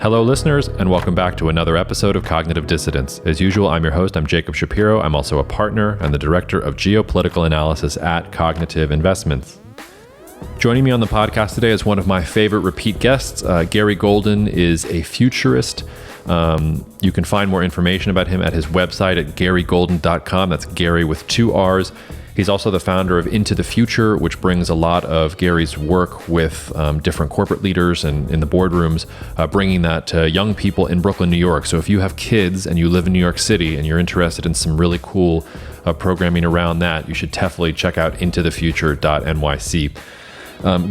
Hello, listeners, and welcome back to another episode of Cognitive Dissidence. As usual, I'm your host. I'm Jacob Shapiro. I'm also a partner and the director of geopolitical analysis at Cognitive Investments. Joining me on the podcast today is one of my favorite repeat guests. Garry Golden is a futurist. You can find more information about him at his website at garrygolden.com. That's Garry with 2 R's. He's also the founder of Into the Future, which brings a lot of Garry's work with different corporate leaders and in the boardrooms, bringing that to young people in Brooklyn, New York. So if you have kids and you live in New York City and you're interested in some really cool programming around that, you should definitely check out intothefuture.nyc.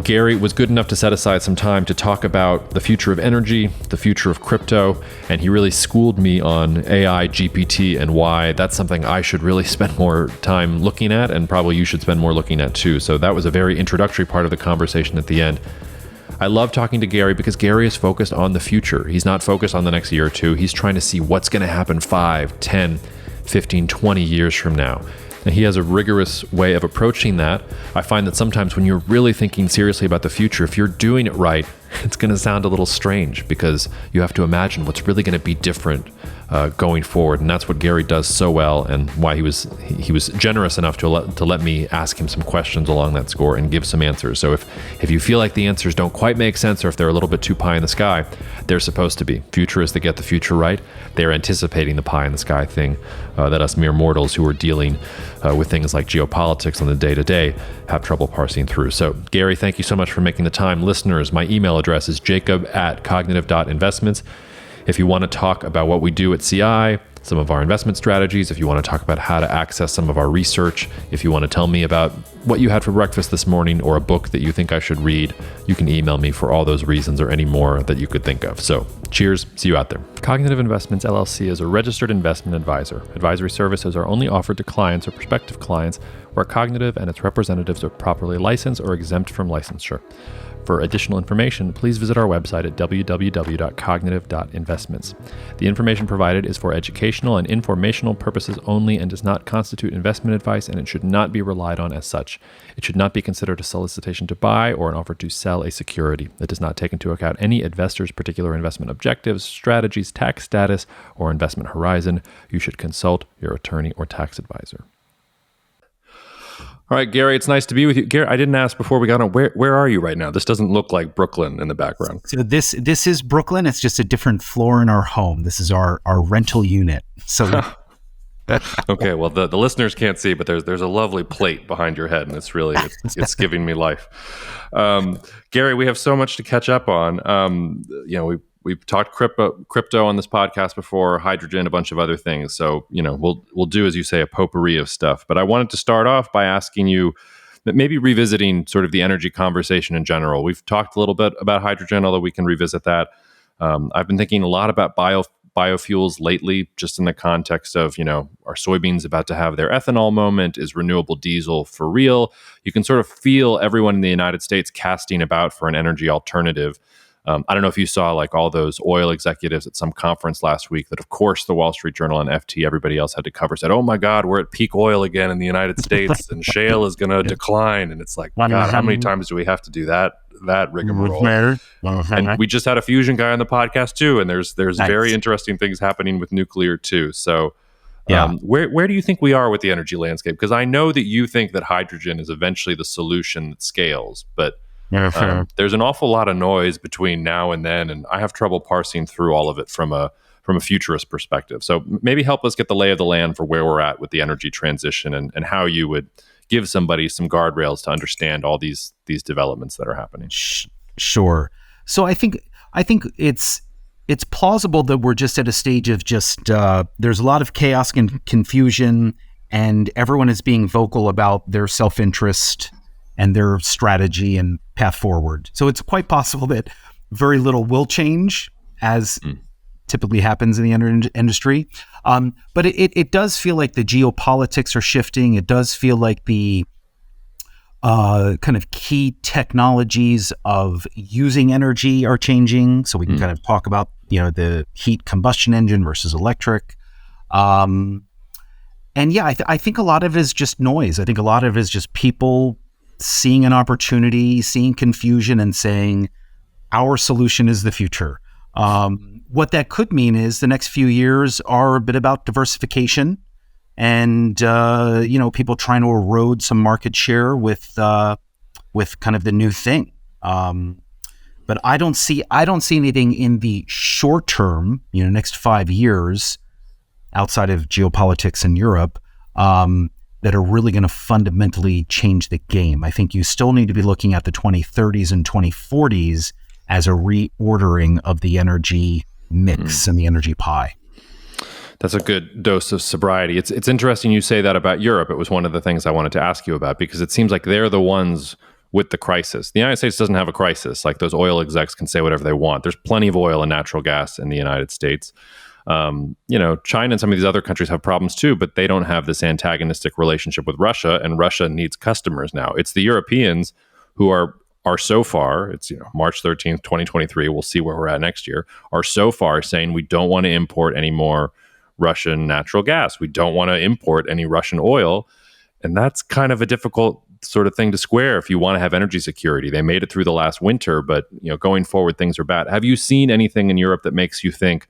Garry was good enough to set aside some time to talk about the future of energy, the future of crypto, and he really schooled me on AI, GPT, and why that's something I should really spend more time looking at, and probably you should spend more looking at too. So that was a very introductory part of the conversation at the end. I love talking to Garry because Garry is focused on the future. He's not focused on the next year or two. He's trying to see what's going to happen 5, 10, 15, 20 years from now. And he has a rigorous way of approaching that. I find that sometimes when you're really thinking seriously about the future, if you're doing it right, it's going to sound a little strange because you have to imagine what's really going to be different going forward. And that's what Garry does so well, and why he was generous enough to let me ask him some questions along that score and give some answers. So if you feel like the answers don't quite make sense, or if they're a little bit too pie in the sky, they're supposed to be. Futurists that get the future right, they're anticipating the pie in the sky thing that us mere mortals who are dealing with things like geopolitics on the day-to-day have trouble parsing through. So Garry, thank you so much for making the time. Listeners, my email address is jacob@cognitive.investments. If you want to talk about what we do at CI, some of our investment strategies, if you want to talk about how to access some of our research, if you want to tell me about what you had for breakfast this morning or a book that you think I should read, you can email me for all those reasons or any more that you could think of. So cheers, see you out there. Cognitive Investments LLC is a registered investment advisor. Advisory services are only offered to clients or prospective clients where Cognitive and its representatives are properly licensed or exempt from licensure. For additional information, please visit our website at www.cognitive.investments. The information provided is for educational and informational purposes only and does not constitute investment advice, and it should not be relied on as such. It should not be considered a solicitation to buy or an offer to sell a security. It does not take into account any investor's particular investment objectives, strategies, tax status, or investment horizon. You should consult your attorney or tax advisor. All right, Garry, it's nice to be with you. Garry, I didn't ask before we got on, where are you right now? This doesn't look like Brooklyn in the background. So this is Brooklyn. It's just a different floor in our home. This is our rental unit. So okay, well, the listeners can't see, but there's a lovely plate behind your head, and it's giving me life. Garry, we have so much to catch up on. We've talked crypto on this podcast before, hydrogen, a bunch of other things. So, we'll do, as you say, a potpourri of stuff. But I wanted to start off by asking you, maybe revisiting sort of the energy conversation in general. We've talked a little bit about hydrogen, although we can revisit that. I've been thinking a lot about biofuels lately, just in the context of, are soybeans about to have their ethanol moment? Is renewable diesel for real? You can sort of feel everyone in the United States casting about for an energy alternative. I don't know if you saw like all those oil executives at some conference last week that, of course, the Wall Street Journal and FT, everybody else had to cover, said, oh my God, we're at peak oil again in the United States and shale is going to decline. And it's like, God, how many times do we have to do that rigmarole? And we just had a fusion guy on the podcast too. And there's nice. Very interesting things happening with nuclear too. So where do you think we are with the energy landscape? Because I know that you think that hydrogen is eventually the solution that scales, but there's an awful lot of noise between now and then, and I have trouble parsing through all of it from a futurist perspective. So maybe help us get the lay of the land for where we're at with the energy transition and how you would give somebody some guardrails to understand all these developments that are happening. Sure. So I think it's plausible that we're just at a stage of there's a lot of chaos and confusion, and everyone is being vocal about their self-interest and their strategy and path forward. So it's quite possible that very little will change, as typically happens in the energy industry. But it does feel like the geopolitics are shifting. It does feel like the kind of key technologies of using energy are changing. So we can kind of talk about, the heat combustion engine versus electric. And yeah, I think a lot of it is just noise. I think a lot of it is just people seeing an opportunity, seeing confusion, and saying, our solution is the future. What that could mean is the next few years are a bit about diversification and, people trying to erode some market share with kind of the new thing. But I don't see anything in the short term, next 5 years outside of geopolitics in Europe, that are really going to fundamentally change the game. I think you still need to be looking at the 2030s and 2040s as a reordering of the energy mix and the energy pie. That's a good dose of sobriety. It's interesting you say that about Europe. It was one of the things I wanted to ask you about, because it seems like they're the ones with the crisis. The United States doesn't have a crisis. Like, those oil execs can say whatever they want. There's plenty of oil and natural gas in the United States. China and some of these other countries have problems too, but they don't have this antagonistic relationship with Russia, and Russia needs customers now. It's the Europeans who are so far, it's March 13th, 2023, we'll see where we're at next year, are so far saying we don't want to import any more Russian natural gas. We don't want to import any Russian oil. And that's kind of a difficult sort of thing to square if you want to have energy security. They made it through the last winter, but going forward, things are bad. Have you seen anything in Europe that makes you think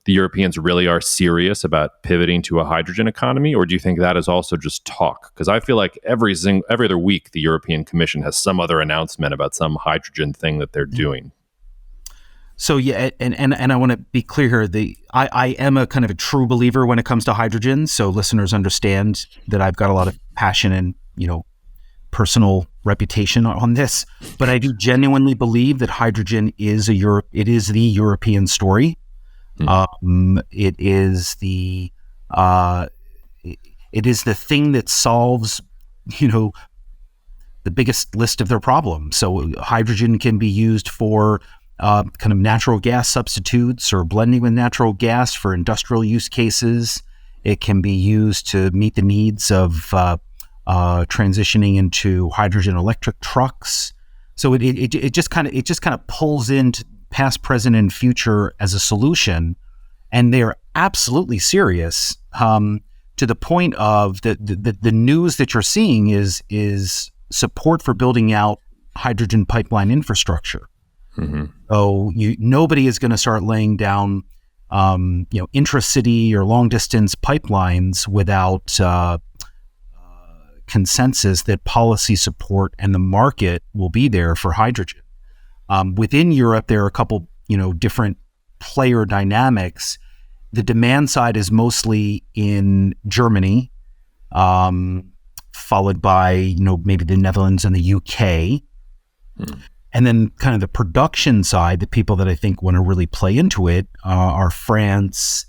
the Europeans really are serious about pivoting to a hydrogen economy, or do you think that is also just talk? Because I feel like every other week, the European Commission has some other announcement about some hydrogen thing that they're doing. So yeah, and I want to be clear here. I am a kind of a true believer when it comes to hydrogen. So listeners understand that I've got a lot of passion and personal reputation on this. But I do genuinely believe that hydrogen is it is the European story. It is the thing that solves the biggest list of their problems. So hydrogen can be used for kind of natural gas substitutes or blending with natural gas for industrial use cases. It can be used to meet the needs of transitioning into hydrogen electric trucks. So it just kind of pulls into past, present, and future as a solution, and they're absolutely serious to the point of the news that you're seeing is support for building out hydrogen pipeline infrastructure. So nobody is going to start laying down, intracity or long distance pipelines without consensus that policy support and the market will be there for hydrogen. Within Europe, there are a couple, different player dynamics. The demand side is mostly in Germany, followed by, maybe the Netherlands and the UK. And then kind of the production side, the people that I think want to really play into it are France,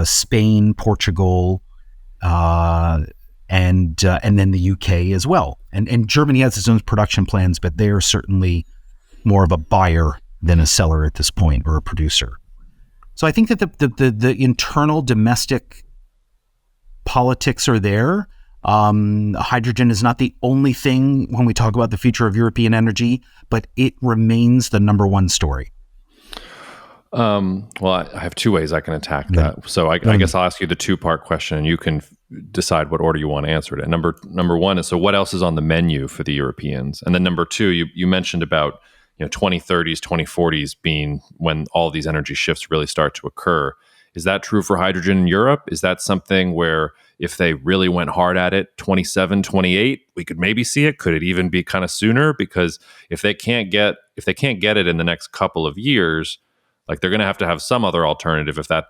Spain, Portugal, and then the UK as well. And Germany has its own production plans, but they are certainly more of a buyer than a seller at this point, or a producer. So I think that the internal domestic politics are there. Hydrogen is not the only thing when we talk about the future of European energy, but it remains the number one story. Well, I have two ways I can attack that. So I guess I'll ask you the two-part question, and you can decide what order you want to answer it in. Number one is, so what else is on the menu for the Europeans? And then number two, you mentioned about 2030s, 2040s being when all these energy shifts really start to occur. Is that true for hydrogen in Europe? Is that something where if they really went hard at it, 27, 28, we could maybe see it? Could it even be kind of sooner? Because if they can't get it in the next couple of years, like, they're going to have some other alternative if that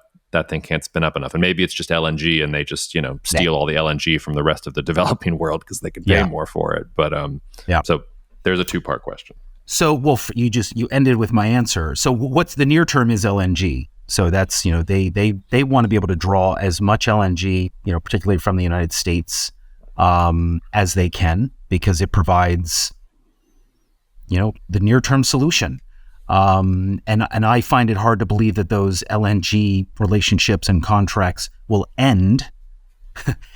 thing can't spin up enough. And maybe it's just LNG, and they just steal all the LNG from the rest of the developing world because they could pay more for it. But so there's a two-part question. So, Wolf, you ended with my answer. So what's the near term is LNG. So that's, they want to be able to draw as much LNG, particularly from the United States, as they can, because it provides, the near term solution. And I find it hard to believe that those LNG relationships and contracts will end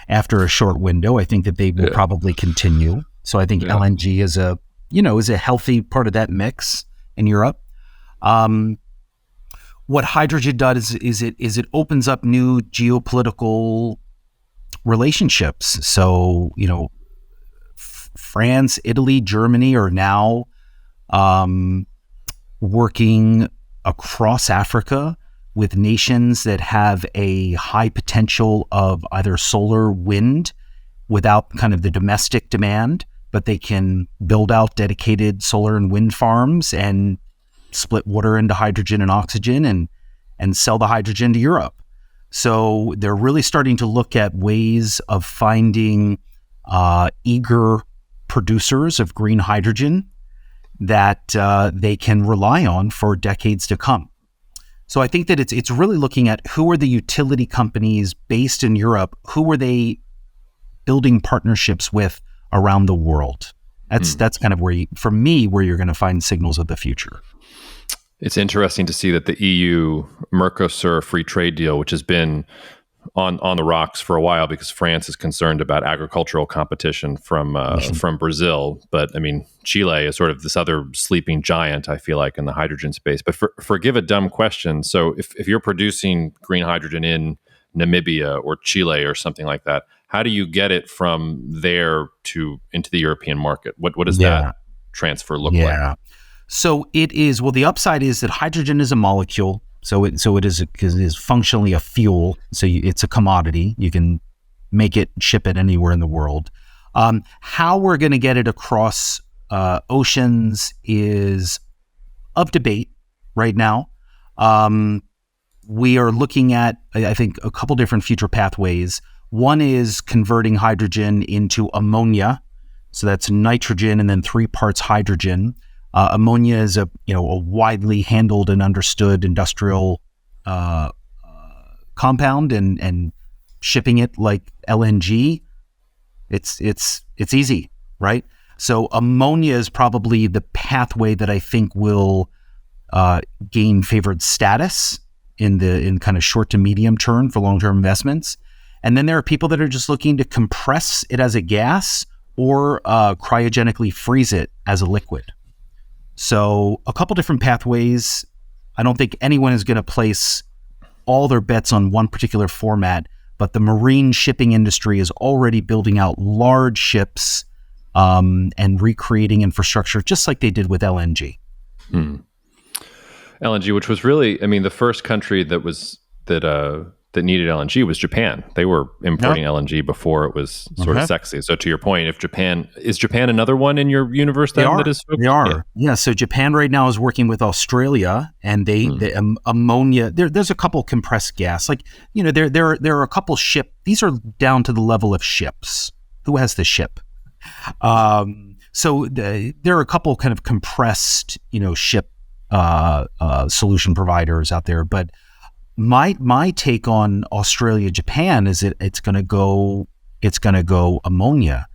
after a short window. I think that they will probably continue. So I think LNG is a healthy part of that mix in Europe. What hydrogen does is it opens up new geopolitical relationships. So, France, Italy, Germany are now working across Africa with nations that have a high potential of either solar, wind, without kind of the domestic demand, but they can build out dedicated solar and wind farms and split water into hydrogen and oxygen and sell the hydrogen to Europe. So they're really starting to look at ways of finding eager producers of green hydrogen that they can rely on for decades to come. So I think that it's really looking at who are the utility companies based in Europe, who are they building partnerships with around the world. That's kind of where for me, where you're going to find signals of the future. It's interesting to see that the EU Mercosur free trade deal, which has been on the rocks for a while because France is concerned about agricultural competition from Brazil. But I mean, Chile is sort of this other sleeping giant, I feel like, in the hydrogen space. But forgive a dumb question. So if you're producing green hydrogen in Namibia or Chile or something like that, how do you get it from there into the European market? What does that transfer look like? So it is, well, the upside is that hydrogen is a molecule. So it is functionally a fuel. So it's a commodity. You can make it, ship it anywhere in the world. How we're going to get it across oceans is of debate right now. We are looking at, I think, a couple different future pathways. One is converting hydrogen into ammonia. So that's nitrogen and then 3 parts hydrogen. Ammonia is a widely handled and understood industrial compound, and shipping it like LNG, it's easy, right? So ammonia is probably the pathway that I think will gain favored status in kind of short to medium term for long-term investments. And then there are people that are just looking to compress it as a gas or cryogenically freeze it as a liquid. So a couple different pathways. I don't think anyone is going to place all their bets on one particular format, but the marine shipping industry is already building out large ships and recreating infrastructure just like they did with LNG. LNG, which was really, I mean, the first country that needed LNG was Japan. They were importing LNG before it was sort of sexy. So to your point, is Japan another one in your universe then? They are. Yeah. So Japan right now is working with Australia, and the ammonia. There's a couple compressed gas. Like, there are a couple these are down to the level of ships. Who has the ship? So there are a couple kind of compressed, ship solution providers out there, but my take on Australia, Japan is it's going to go ammonia.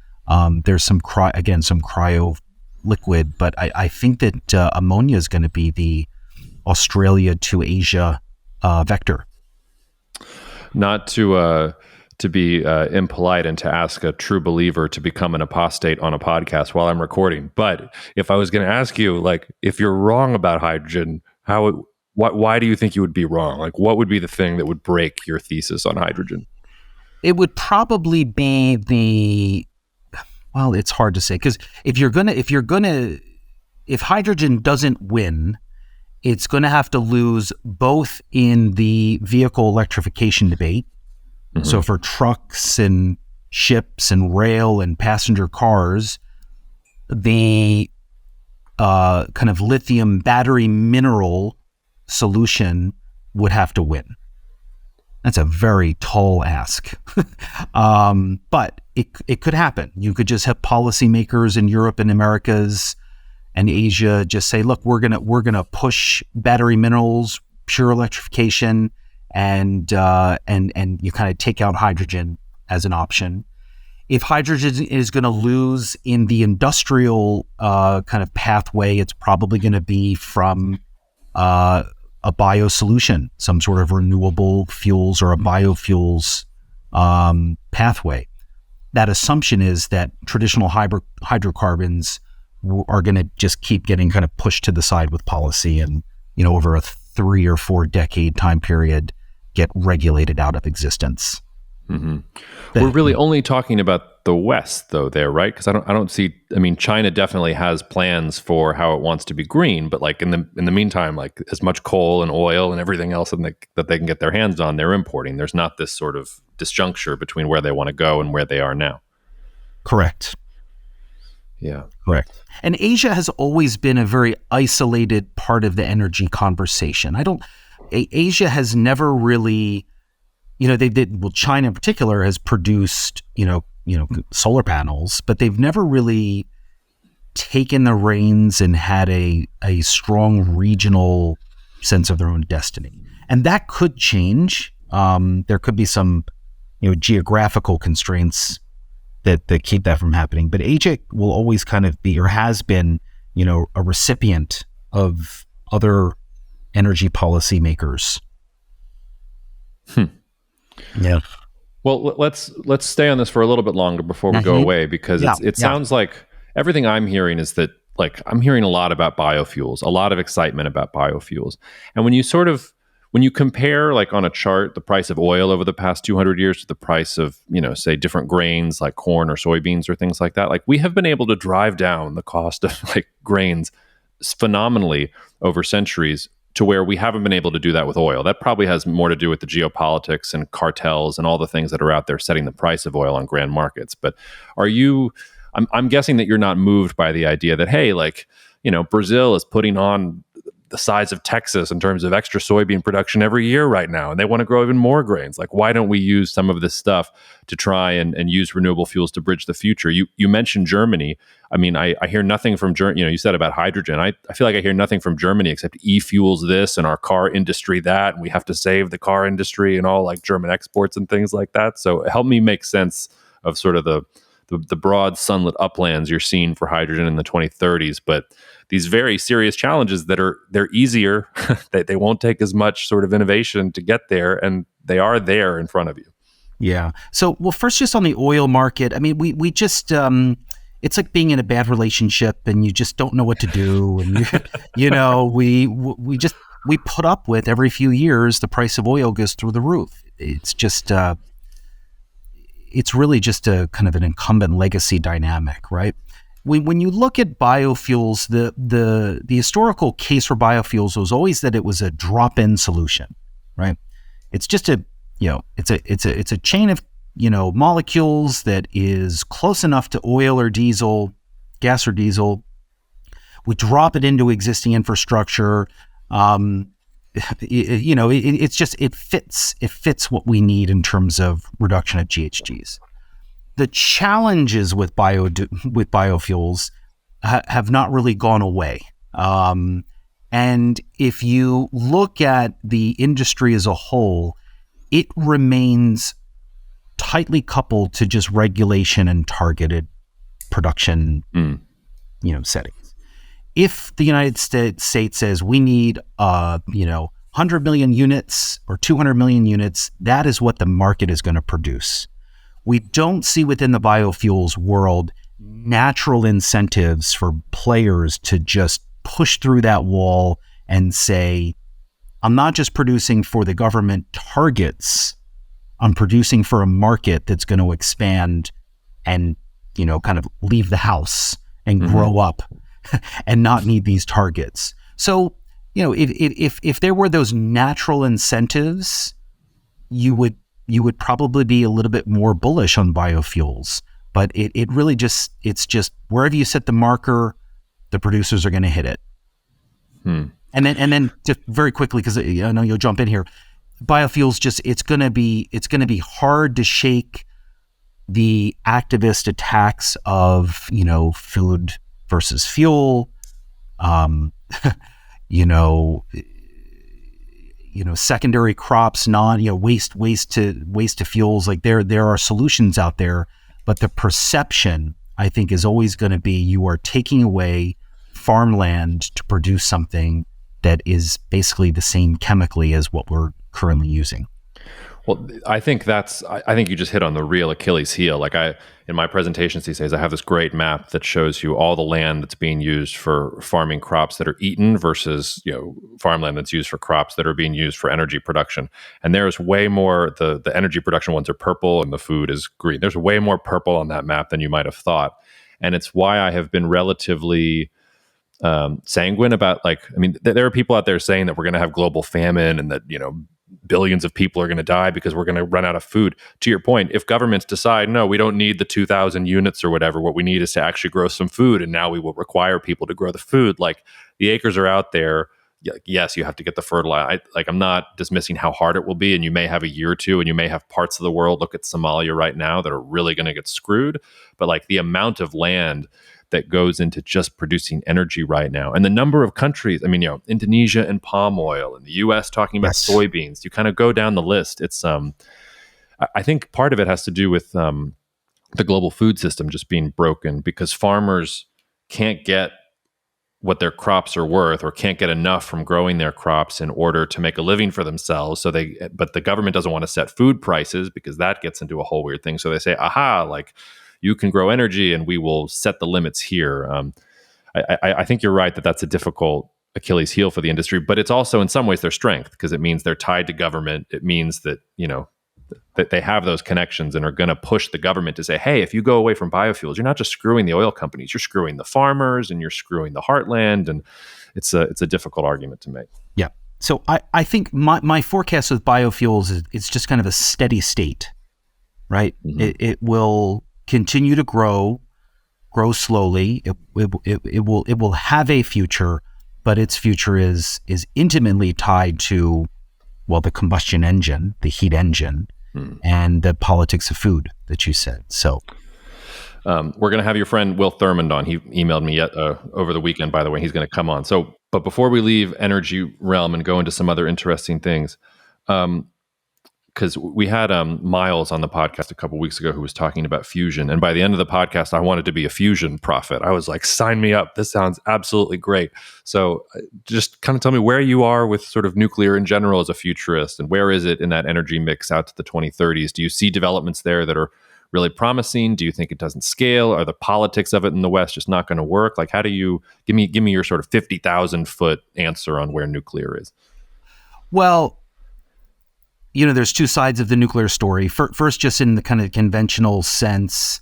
There's some cryo liquid, but I think that ammonia is going to be the Australia to Asia vector. Not to be impolite and to ask a true believer to become an apostate on a podcast while I'm recording, but if I was going to ask you, like, if you're wrong about hydrogen, why do you think you would be wrong? Like, what would be the thing that would break your thesis on hydrogen? It would probably be it's hard to say, because if hydrogen doesn't win, it's going to have to lose both in the vehicle electrification debate. Mm-hmm. So for trucks and ships and rail and passenger cars, the kind of lithium battery mineral solution would have to win. That's a very tall ask. But it could happen. You could just have policymakers in Europe and Americas and Asia just say, look, we're gonna push battery minerals, pure electrification, and you kind of take out hydrogen as an option. If hydrogen is going to lose in the industrial kind of pathway, it's probably going to be from a bio solution, some sort of renewable fuels or a biofuels pathway. That assumption is that traditional hydrocarbons are going to just keep getting kind of pushed to the side with policy, and over a 3 or 4 decade time period get regulated out of existence. We're really only talking about the West, though, there, right? Because I don't see. I mean, China definitely has plans for how it wants to be green, but like in the meantime, like as much coal and oil and everything else that they can get their hands on, they're importing. There's not this sort of disjuncture between where they want to go and where they are now. Correct. Yeah. Correct. And Asia has always been a very isolated part of the energy conversation. Asia has never really, China in particular has produced, solar panels, but they've never really taken the reins and had a strong regional sense of their own destiny. And that could change. There could be some, geographical constraints that keep that from happening. But Asia will always kind of be, or has been, a recipient of other energy policymakers. Yeah. Well, let's stay on this for a little bit longer before we go away, because it sounds like everything I'm hearing is that, like, I'm hearing a lot about biofuels, a lot of excitement about biofuels. And when you compare, like on a chart, the price of oil over the past 200 years to the price of, say different grains like corn or soybeans or things like that, like we have been able to drive down the cost of like grains phenomenally over centuries to where we haven't been able to do that with oil. That probably has more to do with the geopolitics and cartels and all the things that are out there setting the price of oil on grand markets. But I'm guessing that you're not moved by the idea that, hey, like, Brazil is putting on the size of Texas in terms of extra soybean production every year right now, and they want to grow even more grains. Like, why don't we use some of this stuff to try and use renewable fuels to bridge the future? You mentioned Germany. I mean, I hear nothing from Germany. You said about hydrogen. I feel like I hear nothing from Germany except e-fuels this and our car industry that, and we have to save the car industry and all like German exports and things like that. So help me make sense of sort of the broad sunlit uplands you're seeing for hydrogen in the 2030s, but these very serious challenges they're easier, they won't take as much sort of innovation to get there, and they are there in front of you. Yeah. So, well, first, just on the oil market, I mean, we just, it's like being in a bad relationship and you just don't know what to do. And, we put up with every few years, the price of oil goes through the roof. It's just, it's really just a kind of an incumbent legacy dynamic, right? When you look at biofuels, the historical case for biofuels was always that it was a drop-in solution, right? It's just it's a chain of molecules that is close enough to oil or diesel, gas or diesel. We drop it into existing infrastructure. It fits what we need in terms of reduction of GHGs. The challenges with biofuels have not really gone away. And if you look at the industry as a whole, it remains tightly coupled to just regulation and targeted production, settings. If the United States says we need, 100 million units or 200 million units, that is what the market is going to produce. We don't see within the biofuels world natural incentives for players to just push through that wall and say, I'm not just producing for the government targets, I'm producing for a market that's going to expand and, kind of leave the house and grow up and not need these targets. So, if there were those natural incentives, you would probably be a little bit more bullish on biofuels. But it really it's just wherever you set the marker, the producers are going to hit it. And then just very quickly, because I know you'll jump in here, biofuels it's going to be hard to shake the activist attacks of food versus fuel, secondary crops, waste to fuels. Like there are solutions out there, but the perception, I think, is always going to be you are taking away farmland to produce something that is basically the same chemically as what we're currently using. Well, I think you just hit on the real Achilles heel. In my presentations these days, I have this great map that shows you all the land that's being used for farming crops that are eaten versus, farmland that's used for crops that are being used for energy production. And there's way more, the energy production ones are purple and the food is green. There's way more purple on that map than you might have thought. And it's why I have been relatively sanguine about there are people out there saying that we're going to have global famine and that, billions of people are going to die because we're going to run out of food. To your point, if governments decide, no, we don't need the 2,000 units or whatever, what we need is to actually grow some food, and now we will require people to grow the food. Like, the acres are out there. Yes, you have to get the fertilizer. I'm not dismissing how hard it will be, and you may have a year or two, and you may have parts of the world, look at Somalia right now, that are really going to get screwed. But the amount of land that goes into just producing energy right now, and the number of countries, Indonesia and palm oil, and the US talking about soybeans, you kind of go down the list. It's I think part of it has to do with the global food system just being broken, because farmers can't get what their crops are worth, or can't get enough from growing their crops in order to make a living for themselves. But the government doesn't want to set food prices, because that gets into a whole weird thing. So they say, you can grow energy and we will set the limits here. I think you're right that that's a difficult Achilles heel for the industry, but it's also in some ways their strength, because it means they're tied to government. It means that, that they have those connections and are going to push the government to say, hey, if you go away from biofuels, you're not just screwing the oil companies, you're screwing the farmers and you're screwing the heartland. And it's a difficult argument to make. Yeah. So I think my forecast with biofuels is it's just kind of a steady state, right? Mm-hmm. It will continue to grow slowly. It will have a future, but its future is intimately tied to, the combustion engine, the heat engine, and the politics of food that you said. So we're going to have your friend Will Thurmond on. He emailed me over the weekend, by the way. He's going to come on. So, but before we leave energy realm and go into some other interesting things, because we had Miles on the podcast a couple weeks ago who was talking about fusion. And by the end of the podcast, I wanted to be a fusion prophet. I was like, sign me up. This sounds absolutely great. So just kind of tell me where you are with sort of nuclear in general as a futurist, and where is it in that energy mix out to the 2030s? Do you see developments there that are really promising? Do you think it doesn't scale? Are the politics of it in the West just not going to work? How do you give me your sort of 50,000 foot answer on where nuclear is? Well, there's two sides of the nuclear story. First, just in the kind of conventional sense,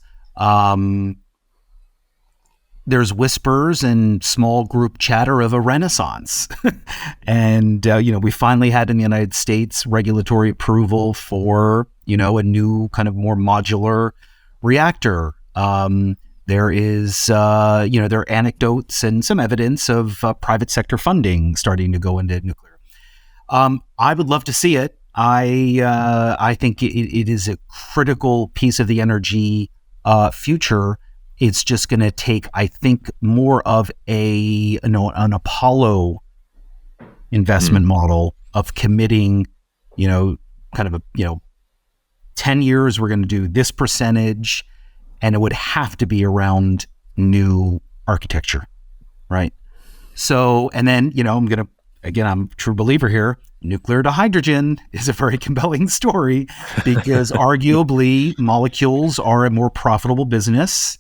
there's whispers and small group chatter of a renaissance. And, we finally had in the United States regulatory approval for, a new kind of more modular reactor. There is, there are anecdotes and some evidence of private sector funding starting to go into nuclear. I would love to see it. I think it is a critical piece of the energy future. It's just going to take, I think, more of an Apollo investment model of committing, kind of 10 years, we're going to do this percentage, and it would have to be around new architecture, right? So, and then, I'm a true believer here. Nuclear to hydrogen is a very compelling story, because arguably molecules are a more profitable business,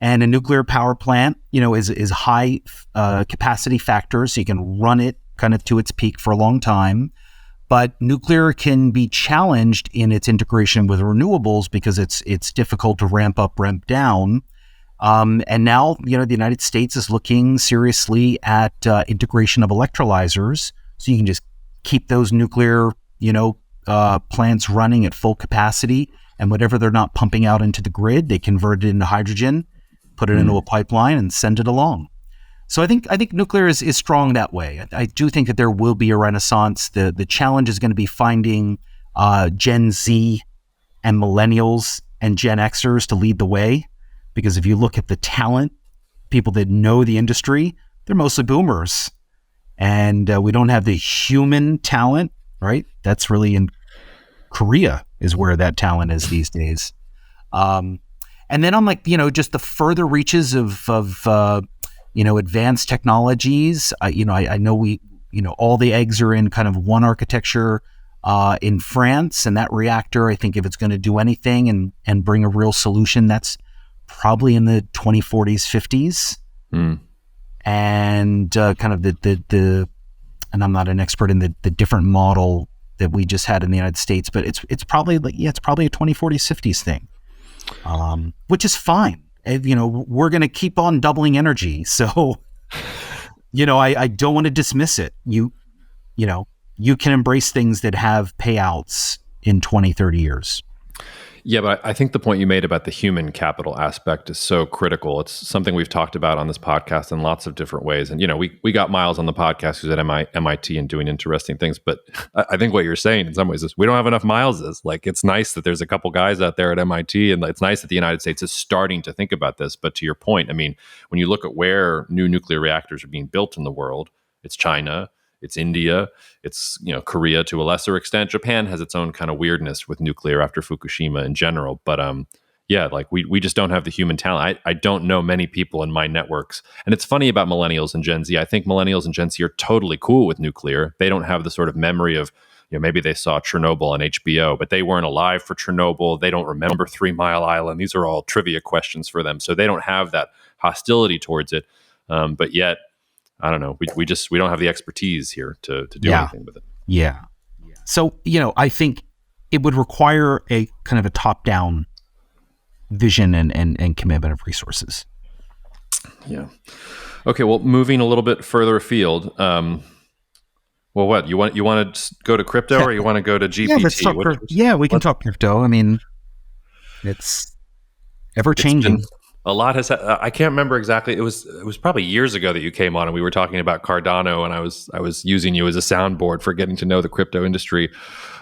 and a nuclear power plant, is high capacity factor, so you can run it kind of to its peak for a long time. But nuclear can be challenged in its integration with renewables because it's difficult to ramp up, ramp down. And now, the United States is looking seriously at integration of electrolyzers, so you can just keep those nuclear, plants running at full capacity, and whatever they're not pumping out into the grid, they convert it into hydrogen, put it into a pipeline, and send it along. So I think nuclear is strong that way. I do think that there will be a renaissance. The challenge is going to be finding Gen Z and millennials and Gen Xers to lead the way. Because if you look at the talent, people that know the industry, they're mostly boomers. And we don't have the human talent, right? That's really in Korea is where that talent is these days. And then on just the further reaches of advanced technologies, I know all the eggs are in kind of one architecture. in France. And that reactor, I think if it's going to do anything and bring a real solution, that's probably in the 2040s, 50s. And kind of the and I'm not an expert in the different model that we just had in the United States, but it's probably it's probably a 2040s, 50s thing, which is fine. We're going to keep on doubling energy. So, I don't want to dismiss it. You can embrace things that have payouts in 20, 30 years. Yeah, but I think the point you made about the human capital aspect is so critical. It's something we've talked about on this podcast in lots of different ways. And, we got Miles on the podcast who's at MIT and doing interesting things. But I think what you're saying in some ways is we don't have enough Mileses. Like, it's nice that there's a couple guys out there at MIT, and it's nice that the United States is starting to think about this. But to your point, I mean, when you look at where new nuclear reactors are being built in the world, it's China, it's India, it's Korea to a lesser extent. Japan has its own kind of weirdness with nuclear after Fukushima in general. But we just don't have the human talent. I don't know many people in my networks. And it's funny about millennials and Gen Z. I think millennials and Gen Z are totally cool with nuclear. They don't have the sort of memory of, maybe they saw Chernobyl on HBO, but they weren't alive for Chernobyl. They don't remember 3 Mile Island. These are all trivia questions for them. So they don't have that hostility towards it. But yet, I don't know. We don't have the expertise here to do anything with it. Yeah. So, I think it would require a kind of a top-down vision and commitment of resources. Yeah. Okay. Well, moving a little bit further afield. What you want to go to crypto or you want to go to GPT? Yeah, let's talk we can talk crypto. I mean, it's ever changing. A lot has. I can't remember exactly. It was probably years ago that you came on and we were talking about Cardano, and I was using you as a soundboard for getting to know the crypto industry.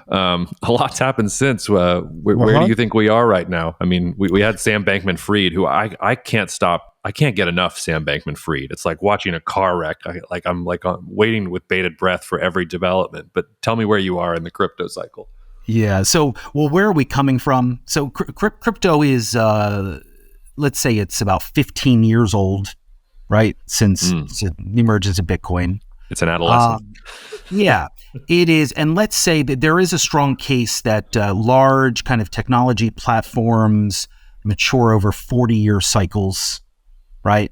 A lot's happened since. Where do you think we are right now? I mean, we had Sam Bankman-Fried, who I can't stop. I can't get enough Sam Bankman-Fried. It's like watching a car wreck. I'm waiting with bated breath for every development. But tell me where you are in the crypto cycle. Yeah. So, where are we coming from? So, crypto is. Let's say it's about 15 years old, right? Since the emergence of Bitcoin. It's an adolescent. Yeah, it is. And let's say that there is a strong case that large kind of technology platforms mature over 40-year cycles, right?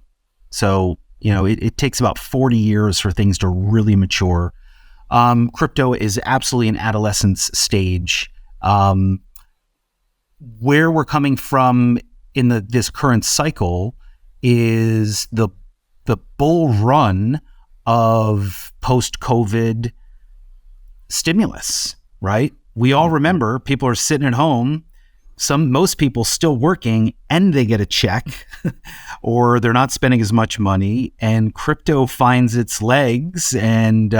So, it takes about 40 years for things to really mature. Crypto is absolutely an adolescence stage. Where we're coming from in this current cycle is the bull run of post-COVID stimulus, right? We all remember people are sitting at home, most people still working, and they get a check or they're not spending as much money, and crypto finds its legs and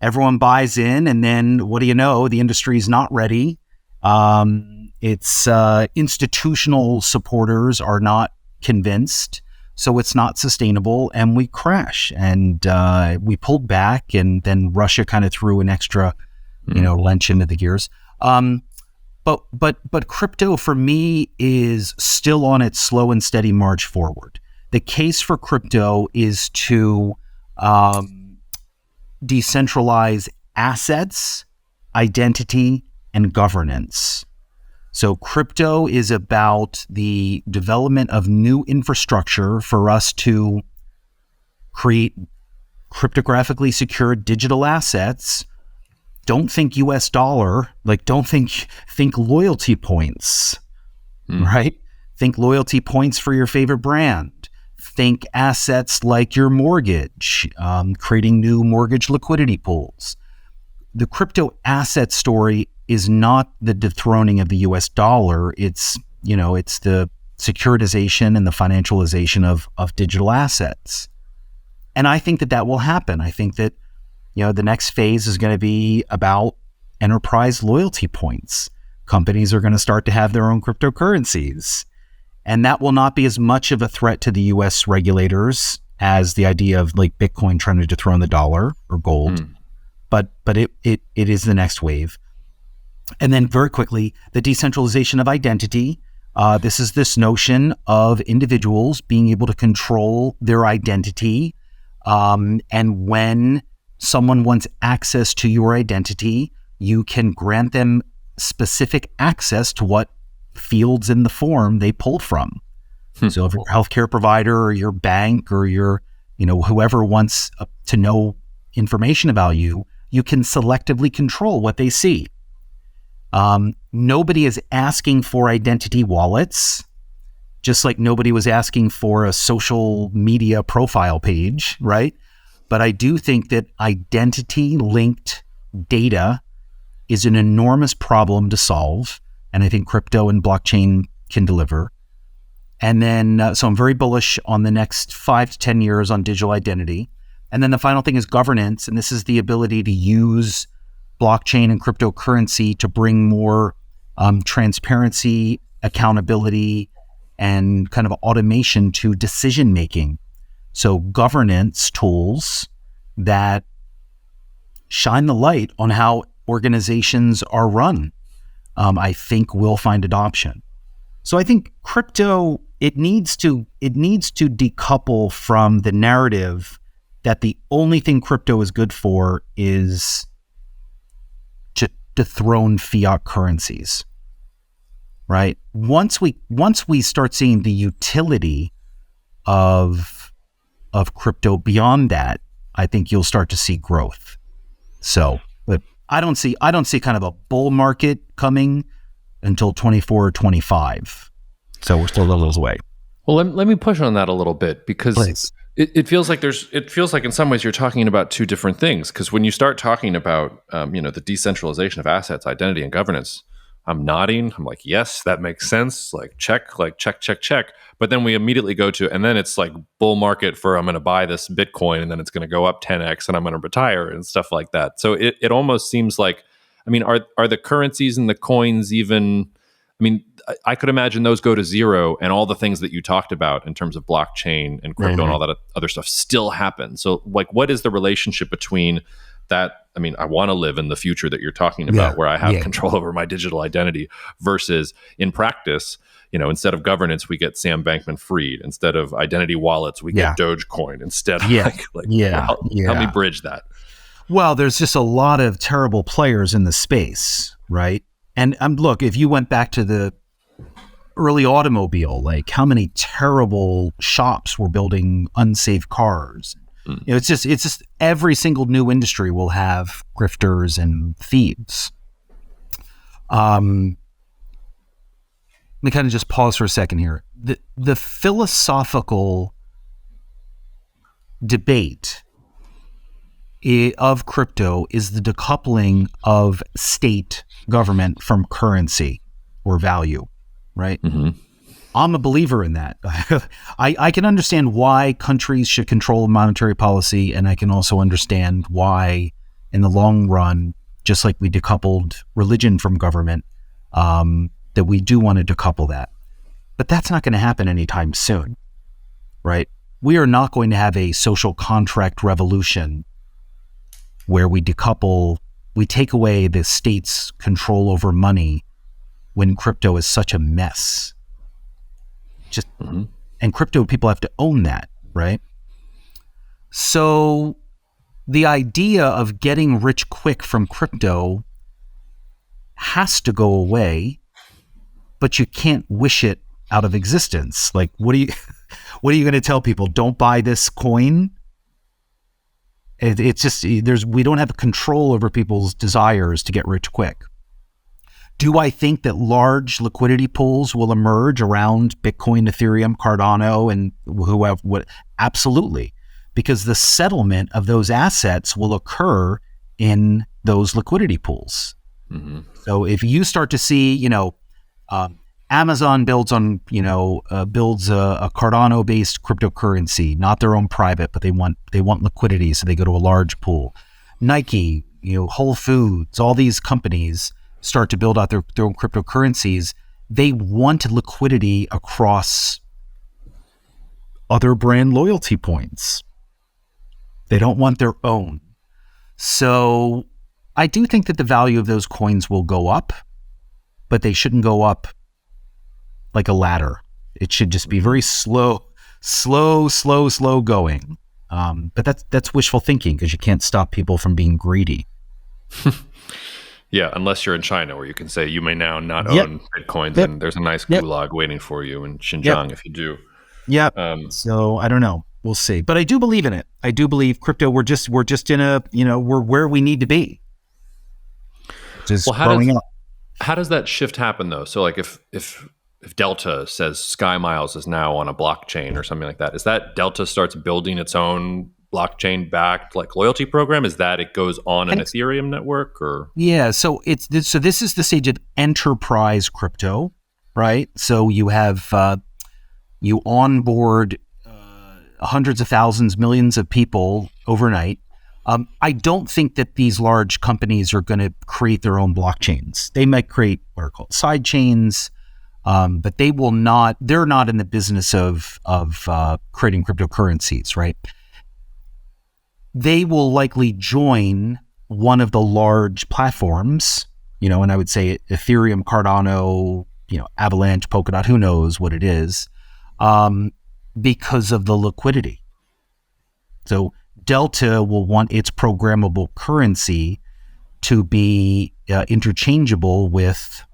everyone buys in, and then what do you know? The industry is not ready. It's institutional supporters are not convinced, so it's not sustainable, and we crash. And we pulled back, and then Russia kind of threw an extra, wrench into the gears. But crypto for me is still on its slow and steady march forward. The case for crypto is to decentralize assets, identity, and governance. So crypto is about the development of new infrastructure for us to create cryptographically secured digital assets. Don't think US dollar, don't think loyalty points, right? Think loyalty points for your favorite brand. Think assets like your mortgage, creating new mortgage liquidity pools. The crypto asset story is not the dethroning of the US dollar. It's the securitization and the financialization of digital assets. And I think that will happen. I think that, the next phase is going to be about enterprise loyalty points. Companies are going to start to have their own cryptocurrencies. And that will not be as much of a threat to the US regulators as the idea of Bitcoin trying to dethrone the dollar or gold. But it is the next wave. And then very quickly, the decentralization of identity. This is this notion of individuals being able to control their identity. And when someone wants access to your identity, you can grant them specific access to what fields in the form they pulled from. So if you're a healthcare provider or your bank or your, whoever wants to know information about you, you can selectively control what they see. Nobody is asking for identity wallets, just like nobody was asking for a social media profile page, right? But I do think that identity-linked data is an enormous problem to solve, and I think crypto and blockchain can deliver. And then, so I'm very bullish on the next 5 to 10 years on digital identity. And then the final thing is governance, and this is the ability to use blockchain and cryptocurrency to bring more transparency, accountability, and kind of automation to decision making. So governance tools that shine the light on how organizations are run, I think will find adoption. So I think crypto, it needs to decouple from the narrative that the only thing crypto is good for is to dethrone fiat currencies, right? Once we start seeing the utility of crypto beyond that, I think you'll start to see growth. So, but I don't see kind of a bull market coming until 24 or 25. So we're still a little away. Well, let me push on that a little bit, because it feels like in some ways you're talking about two different things. Because when you start talking about the decentralization of assets, identity, and governance, I'm nodding. I'm like, yes, that makes sense. Check. But then we immediately go to, and then it's like bull market for, I'm going to buy this Bitcoin and then it's going to go up 10x and I'm going to retire and stuff like that. So it almost seems like, are the currencies and the coins even? I could imagine those go to zero, and all the things that you talked about in terms of blockchain and crypto and all that other stuff still happen. So what is the relationship between that? I want to live in the future that you're talking about, where I have control over my digital identity, versus in practice, instead of governance, we get Sam Bankman-Fried. Instead of identity wallets, we get Dogecoin. Instead, help me bridge that. Well, there's just a lot of terrible players in the space, right? And look, if you went back to the early automobile, like how many terrible shops were building unsafe cars. It's just every single new industry will have grifters and thieves. Let me kind of just pause for a second here. The philosophical debate of crypto is the decoupling of state government from currency or value, right? Mm-hmm. I'm a believer in that. I can understand why countries should control monetary policy, and I can also understand why, in the long run, just like we decoupled religion from government, that we do want to decouple that. But that's not going to happen anytime soon, right? We are not going to have a social contract revolution where we take away the state's control over money when crypto is such a mess. And crypto people have to own that, right? So the idea of getting rich quick from crypto has to go away, but you can't wish it out of existence. Like, what are you going to tell people? Don't buy this coin? It's just, we don't have control over people's desires to get rich quick. Do I think that large liquidity pools will emerge around Bitcoin, Ethereum, Cardano, and whoever? Absolutely, because the settlement of those assets will occur in those liquidity pools. Mm-hmm. So if you start to see, Amazon builds a Cardano-based cryptocurrency, not their own private, but they want liquidity, so they go to a large pool. Nike, Whole Foods, all these companies start to build out their own cryptocurrencies. They want liquidity across other brand loyalty points. They don't want their own. So I do think that the value of those coins will go up, but they shouldn't go up like a ladder. It should just be very slow going. But that's wishful thinking, because you can't stop people from being greedy. Yeah, unless you're in China, where you can say you may now not Yep. own Bitcoins, Yep. and there's a nice Yep. gulag waiting for you in Yep. Xinjiang if you do. Yep. Um, So I don't know. We'll see. But I do believe in it. I do believe crypto. We're just in a, we're where we need to be. well, Just growing up. how does that shift happen though? So like if Delta says Sky Miles is now on a blockchain or something like that, is that Delta starts building its own blockchain backed like loyalty program? Is that it goes on an Ethereum network or? Yeah. So this is the stage of enterprise crypto, right? So you have you onboard hundreds of thousands, millions of people overnight. I don't think that these large companies are going to create their own blockchains. They might create what are called side chains, but they will not. They're not in the business of creating cryptocurrencies, right? They will likely join one of the large platforms, and I would say Ethereum, Cardano, Avalanche, Polkadot, who knows what it is, because of the liquidity. So Delta will want its programmable currency to be interchangeable with,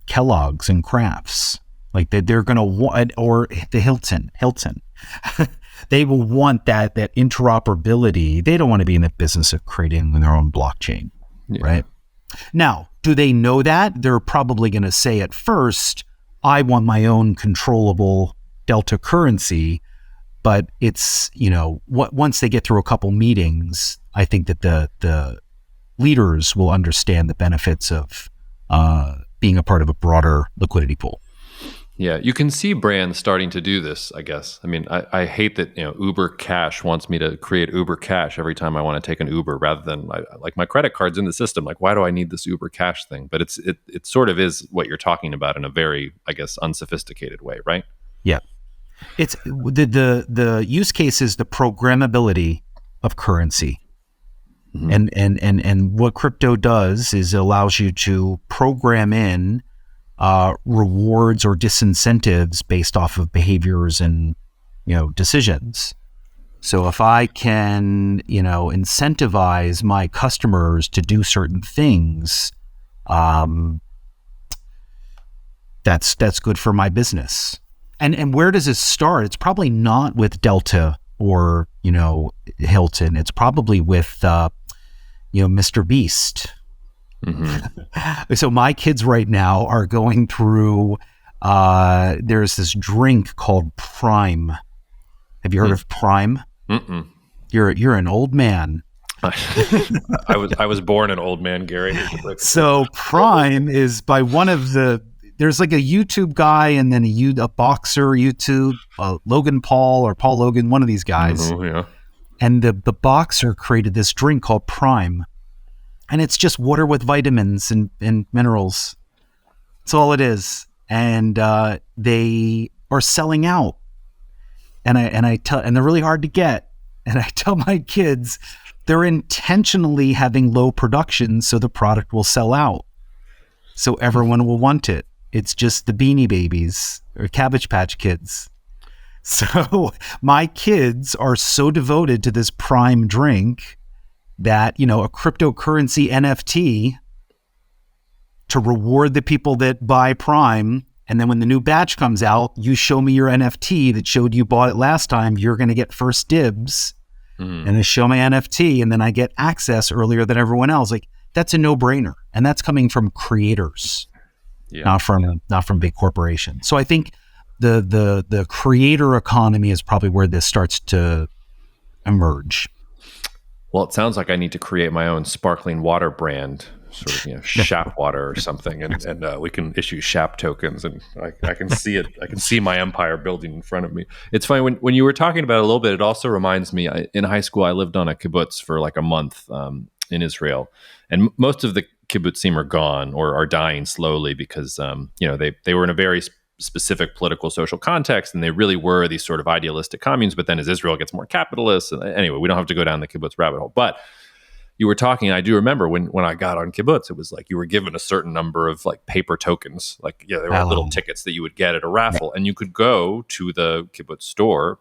Kellogg's and Kraft's. Like they're going to want, or the Hilton. They will want that interoperability. They don't want to be in the business of creating their own blockchain, right? Now, do they know that? They're probably going to say at first, I want my own controllable Delta currency. But it's, once they get through a couple meetings, I think that the leaders will understand the benefits of being a part of a broader liquidity pool. Yeah, you can see brands starting to do this, I guess. I mean, I hate that Uber Cash wants me to create Uber Cash every time I want to take an Uber rather than like my credit card's in the system. Like, why do I need this Uber Cash thing? But it sort of is what you're talking about in a very, I guess, unsophisticated way, right? Yeah. It's the use case is the programmability of currency. Mm-hmm. And what crypto does is it allows you to program in rewards or disincentives based off of behaviors and decisions. So if I can incentivize my customers to do certain things, that's good for my business. And where does it start? It's probably not with Delta or Hilton. It's probably with Mr. Beast. Mm-hmm. So my kids right now are going through. There's this drink called Prime. Have you heard of Prime? Mm-mm. You're an old man. I was born an old man, Gary. So Prime is by one of the. There's like a YouTube guy and then a boxer YouTube, Logan Paul or Paul Logan, one of these guys. Mm-hmm, yeah. And the boxer created this drink called Prime. And it's just water with vitamins and minerals. That's all it is. And they are selling out. And they're really hard to get. And I tell my kids, they're intentionally having low production so the product will sell out. So everyone will want it. It's just the Beanie Babies or Cabbage Patch Kids. So my kids are so devoted to this Prime drink that, a cryptocurrency NFT to reward the people that buy Prime. And then when the new batch comes out, you show me your NFT that showed you bought it last time, you're going to get first dibs. Mm. And I show my NFT and then I get access earlier than everyone else. Like that's a no-brainer. And that's coming from creators. Yeah. Not from big corporations. So I think the creator economy is probably where this starts to emerge. Well, it sounds like I need to create my own sparkling water brand, sort of Shap water or something, and we can issue Shap tokens, and I can see it. I can see my empire building in front of me. It's funny when you were talking about it a little bit. It also reminds me. In high school, I lived on a kibbutz for like a month in Israel, and most of the kibbutzim are gone or are dying slowly because they were in a very specific political social context, and they really were these sort of idealistic communes. But then as Israel gets more capitalist, and anyway, we don't have to go down the kibbutz rabbit hole. But you were talking, I do remember when I got on kibbutz, it was like you were given a certain number of like paper tokens, there were little tickets that you would get at a raffle, and you could go to the kibbutz store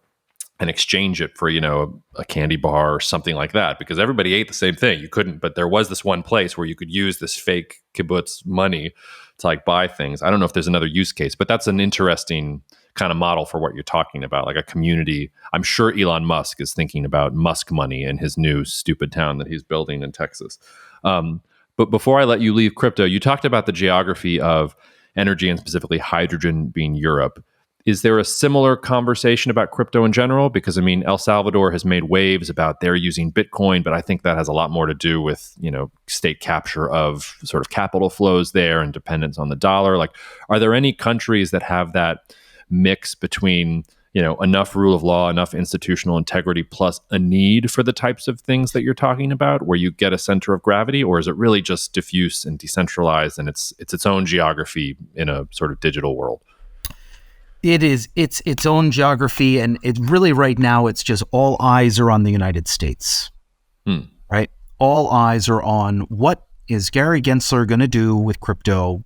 and exchange it for, a candy bar or something like that, because everybody ate the same thing. You couldn't, but there was this one place where you could use this fake kibbutz money to like buy things. I don't know if there's another use case, but that's an interesting kind of model for what you're talking about, like a community. I'm sure Elon Musk is thinking about Musk money in his new stupid town that he's building in Texas. But before I let you leave crypto, you talked about the geography of energy and specifically hydrogen being Europe. Is there a similar conversation about crypto in general? Because, I mean, El Salvador has made waves about their using Bitcoin, but I think that has a lot more to do with, state capture of sort of capital flows there and dependence on the dollar. Like, are there any countries that have that mix between, enough rule of law, enough institutional integrity, plus a need for the types of things that you're talking about, where you get a center of gravity? Or is it really just diffuse and decentralized and it's its own geography in a sort of digital world? It's its own geography, and it really right now it's just all eyes are on the United States, right? All eyes are on what is Gary Gensler going to do with crypto,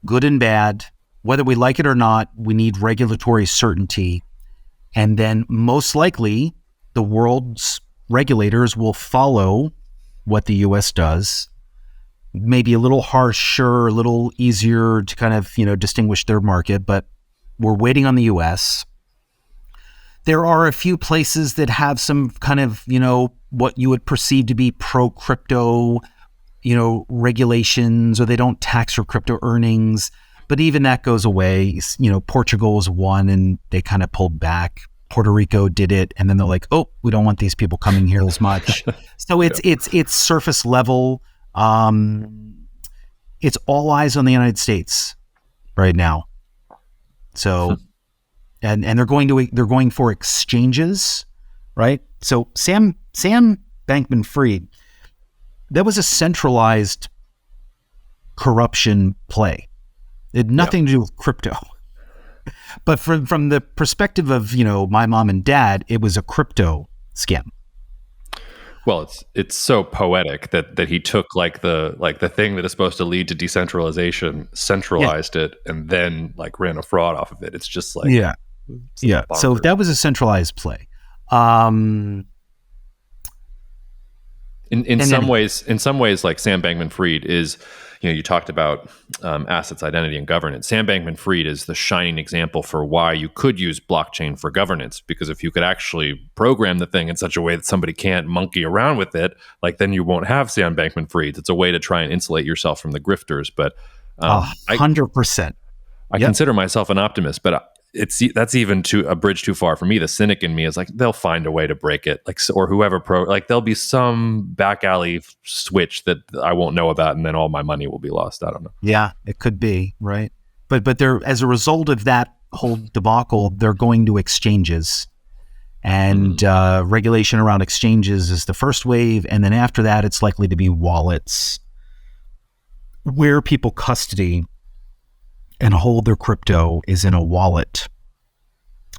good and bad, whether we like it or not. We need regulatory certainty, and then most likely the world's regulators will follow what the U.S. does. Maybe a little harsher, a little easier to kind of distinguish their market, but we're waiting on the U.S. There are a few places that have some kind of, what you would perceive to be pro-crypto, regulations, or they don't tax your crypto earnings. But even that goes away. Portugal was one and they kind of pulled back. Puerto Rico did it. And then they're like, oh, we don't want these people coming here as much. So it's surface level. It's all eyes on the United States right now. So, and they're going for exchanges, right? So Sam Bankman-Fried, that was a centralized corruption play. It had nothing to do with crypto. But from the perspective of, my mom and dad, it was a crypto scam. Well, it's so poetic that he took the thing that is supposed to lead to decentralization, centralized it, and then ran a fraud off of it. It's just like yeah. So that was a centralized play. In some ways, like Sam Bankman-Fried is, you talked about assets, identity, and governance. Sam Bankman-Fried is the shining example for why you could use blockchain for governance, because if you could actually program the thing in such a way that somebody can't monkey around with it, then you won't have Sam Bankman-Fried. It's a way to try and insulate yourself from the grifters. But 100%. I consider myself an optimist, but that's even a bridge too far for me. The cynic in me is like, they'll find a way to break it, or whoever there'll be some back alley switch that I won't know about, and then all my money will be lost. I don't know. Yeah, it could be, right? But they're, as a result of that whole debacle, they're going to exchanges, and regulation around exchanges is the first wave, and then after that, it's likely to be wallets, where people custody and hold their crypto is in a wallet.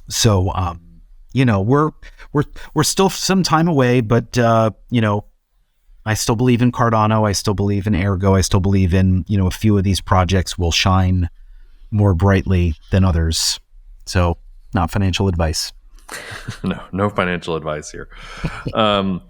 So, we're still some time away, but I still believe in Cardano. I still believe in Ergo. I still believe in, a few of these projects will shine more brightly than others. So, not financial advice. No financial advice here. All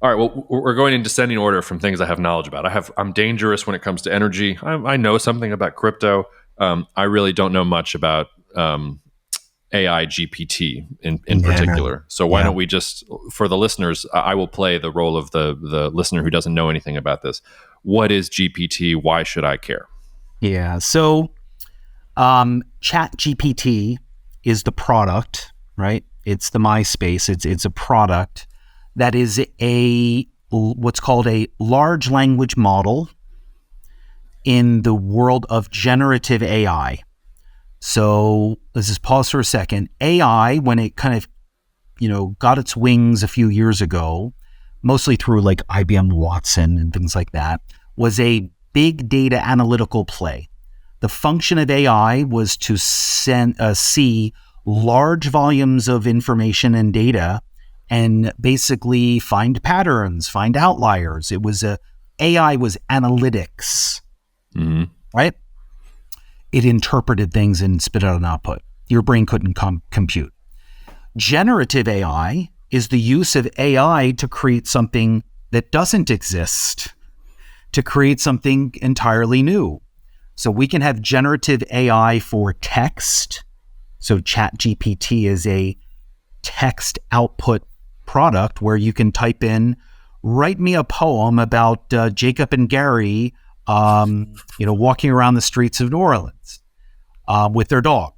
right. Well, we're going in descending order from things I have knowledge about. I'm dangerous when it comes to energy. I know something about crypto. I really don't know much about AI GPT in particular. So why don't we just, for the listeners, I will play the role of the listener who doesn't know anything about this. What is GPT? Why should I care? Yeah. So ChatGPT is the product, right? It's the MySpace. It's a product that is what's called a large language model in the world of generative AI. So let's just pause for a second. AI, when it kind of, got its wings a few years ago, mostly through like IBM Watson and things like that, was a big data analytical play. The function of AI was to see large volumes of information and data and basically find patterns, find outliers. AI was analytics, right? It interpreted things and spit out an output. Your brain couldn't compute. Generative AI is the use of AI to create something that doesn't exist, to create something entirely new. So we can have generative AI for text. So ChatGPT is a text output product where you can type in, write me a poem about Jacob and Garry, walking around the streets of New Orleans with their dog.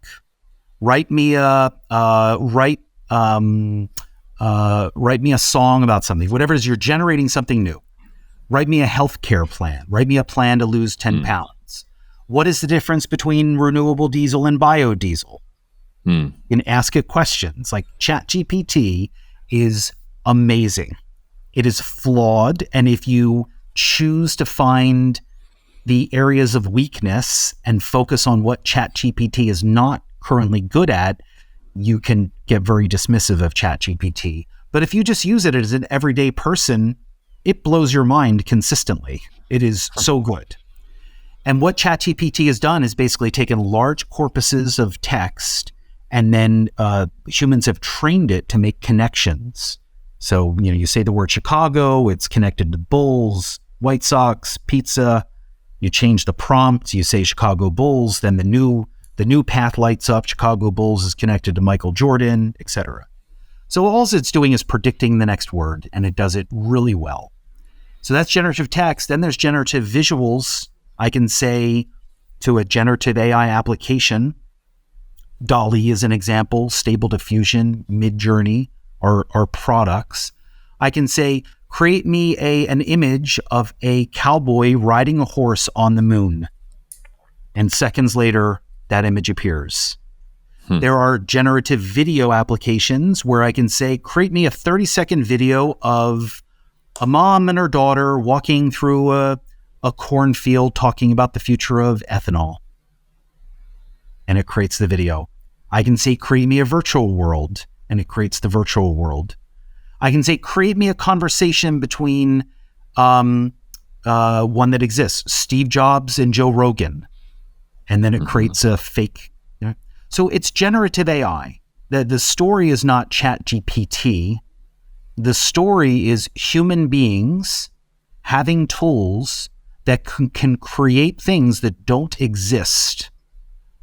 Write me a song about something. Whatever it is, you're generating something new. Write me a healthcare plan. Write me a plan to lose 10 pounds. What is the difference between renewable diesel and biodiesel? You can ask it questions. Like ChatGPT is amazing. It is flawed. And if you choose to find the areas of weakness and focus on what ChatGPT is not currently good at, you can get very dismissive of ChatGPT. But if you just use it as an everyday person, it blows your mind consistently. It is so good. And what ChatGPT has done is basically taken large corpuses of text, and then humans have trained it to make connections. So, you say the word Chicago, it's connected to Bulls, White Sox, pizza. You change the prompt, you say Chicago Bulls, then the new path lights up. Chicago Bulls is connected to Michael Jordan, etc. So all it's doing is predicting the next word, and it does it really well. So that's generative text. Then there's generative visuals. I can say to a generative AI application, DALL-E is an example, Stable Diffusion, Midjourney are products. I can say, create me an image of a cowboy riding a horse on the moon. And seconds later, that image appears. There are generative video applications where I can say, create me a 30-second video of a mom and her daughter walking through a cornfield talking about the future of ethanol. And it creates the video. I can say, create me a virtual world, and it creates the virtual world. I can say, create me a conversation between one that exists, Steve Jobs and Joe Rogan. And then it creates a fake. So it's generative AI. The story is not ChatGPT. The story is human beings having tools that can create things that don't exist,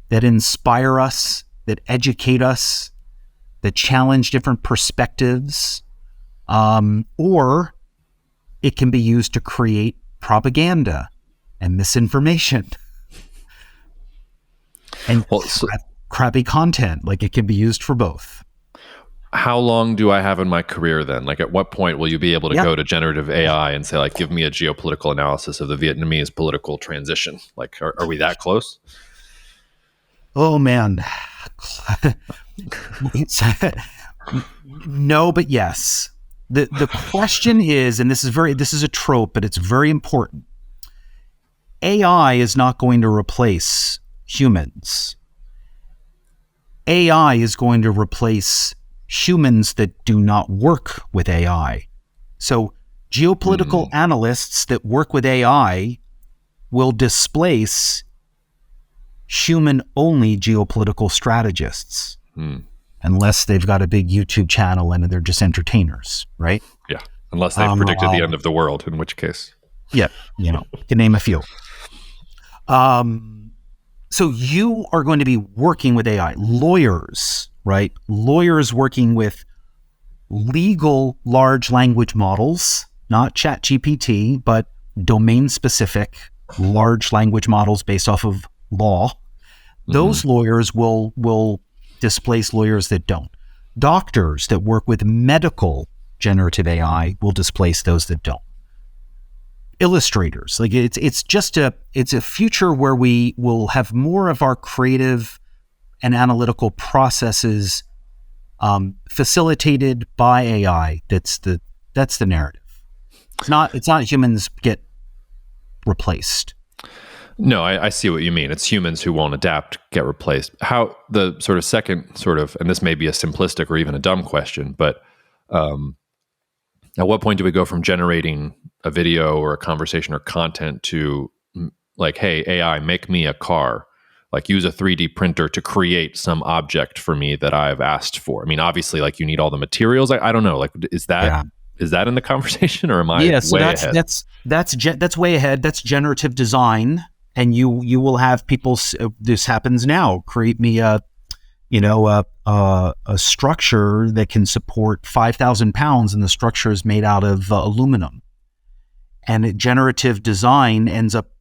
that inspire us, that educate us, that challenge different perspectives, or it can be used to create propaganda and misinformation and crappy content. Like, it can be used for both. How long do I have in my career then? Like, at what point will you be able to go to generative AI and say, like, give me a geopolitical analysis of the Vietnamese political transition? Like, are we that close? Oh, man. No, but yes. The question is, and this is a trope, but it's very important. AI is not going to replace humans. AI is going to replace humans that do not work with AI. So geopolitical analysts that work with AI will displace human-only geopolitical strategists, unless they've got a big YouTube channel and they're just entertainers, right? Yeah, unless they've predicted the end of the world, in which case. Yeah, can name a few. So you are going to be working with AI. Lawyers, right? Lawyers working with legal large language models, not ChatGPT, but domain-specific large language models based off of law. Those lawyers will displace lawyers that don't. Doctors that work with medical generative AI will displace those that don't. Illustrators, like it's a future where we will have more of our creative and analytical processes facilitated by AI. That's the narrative. It's not humans get replaced. No, I see what you mean. It's humans who won't adapt, get replaced. How the sort of second and this may be a simplistic or even a dumb question, but at what point do we go from generating a video or a conversation or content to like, hey, AI, make me a car? like use a 3D printer to create some object for me that I've asked for. I mean, obviously, like you need all the materials. I don't know. Like, is that in the conversation, or am I so way ahead? That's way ahead. That's generative design, and you will have people. This happens now. Create me a structure that can support 5,000 pounds, and the structure is made out of aluminum. And generative design ends up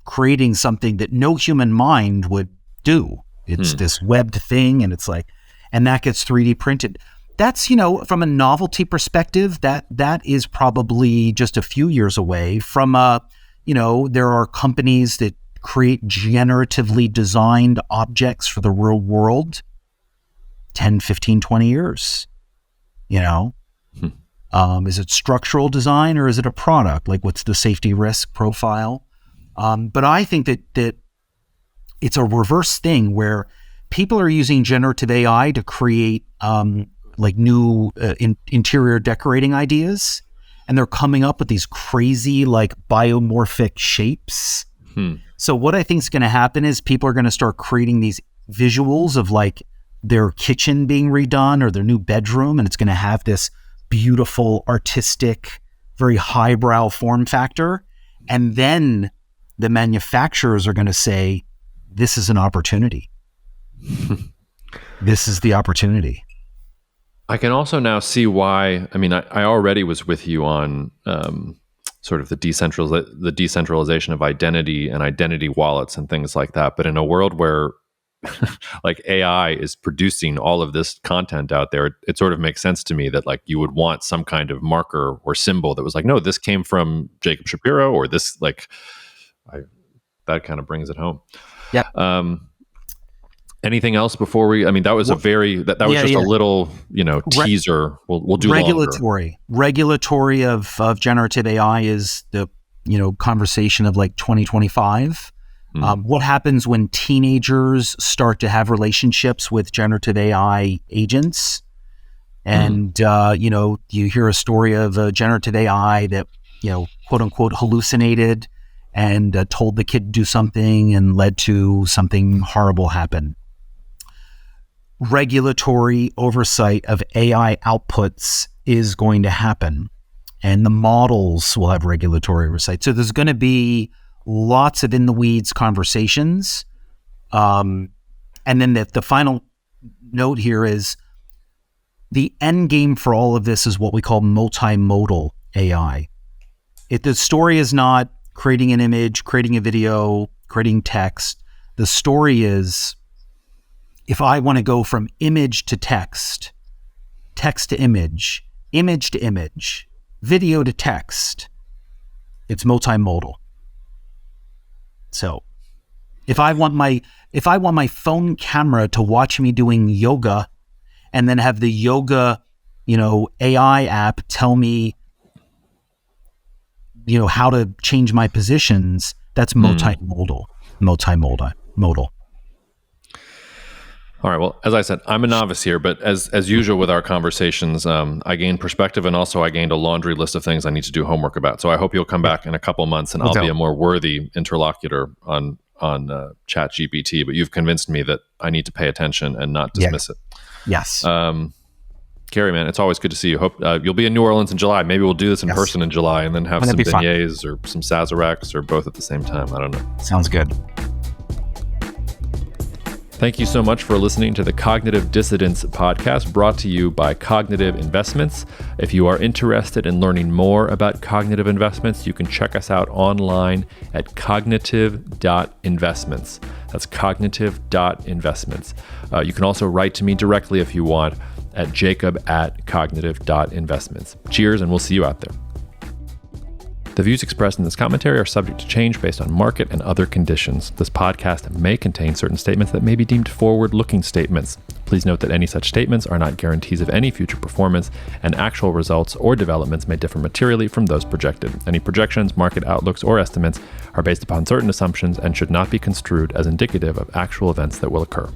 creating something that no human mind would do. It's this webbed thing, and it's like, and that gets 3D printed. That's, from a novelty perspective, that is probably just a few years away from, there are companies that create generatively designed objects for the real world, 10, 15, 20 years, Is it structural design or is it a product? Like, what's the safety risk profile? But I think that it's a reverse thing where people are using generative AI to create like new interior decorating ideas, and they're coming up with these crazy like biomorphic shapes. So what I think is going to happen is people are going to start creating these visuals of like their kitchen being redone or their new bedroom, and it's going to have this beautiful, artistic, very highbrow form factor. And then the manufacturers are going to say, this is an opportunity. This is the opportunity. I can also now see why. I mean, I already was with you on sort of the decentralization of identity and identity wallets and things like that. But in a world where like AI is producing all of this content out there, it sort of makes sense to me that like you would want some kind of marker or symbol that was like, no, this came from Jacob Shapiro, or this that kind of brings it home. Yeah. Anything else before we? I mean, that was a very that was just a little teaser. We'll do regulatory of generative AI is the conversation of like 2025. What happens when teenagers start to have relationships with generative AI agents? And you hear a story of a generative AI that quote unquote hallucinated and told the kid to do something and led to something horrible happen. Regulatory oversight of AI outputs is going to happen, and the models will have regulatory oversight. So there's going to be lots of in the weeds conversations. And then the final note here is the end game for all of this is what we call multimodal AI. The story is not creating an image, creating a video, creating text. The story is, if I want to go from image to text to image to image, video to text, it's multimodal. So if I want my phone camera to watch me doing yoga and then have the yoga, AI app tell me, how to change my positions, that's multimodal. All right. Well, as I said, I'm a novice here, but as usual with our conversations, I gained perspective, and also I gained a laundry list of things I need to do homework about. So I hope you'll come back in a couple months, and I'll be a more worthy interlocutor on ChatGPT. But you've convinced me that I need to pay attention and not dismiss it. Yes. Garry, man, it's always good to see you. Hope you'll be in New Orleans in July. Maybe we'll do this in person in July, and then have some beignets or some Sazeracs, or both at the same time. I don't know. Sounds good. Thank you so much for listening to the Cognitive Dissidence podcast, brought to you by Cognitive Investments. If you are interested in learning more about cognitive investments, you can check us out online at cognitive.investments. That's cognitive.investments. You can also write to me directly if you want at jacob@cognitive.investments. Cheers, and we'll see you out there. The views expressed in this commentary are subject to change based on market and other conditions. This podcast may contain certain statements that may be deemed forward-looking statements. Please note that any such statements are not guarantees of any future performance, and actual results or developments may differ materially from those projected. Any projections, market outlooks, or estimates are based upon certain assumptions and should not be construed as indicative of actual events that will occur.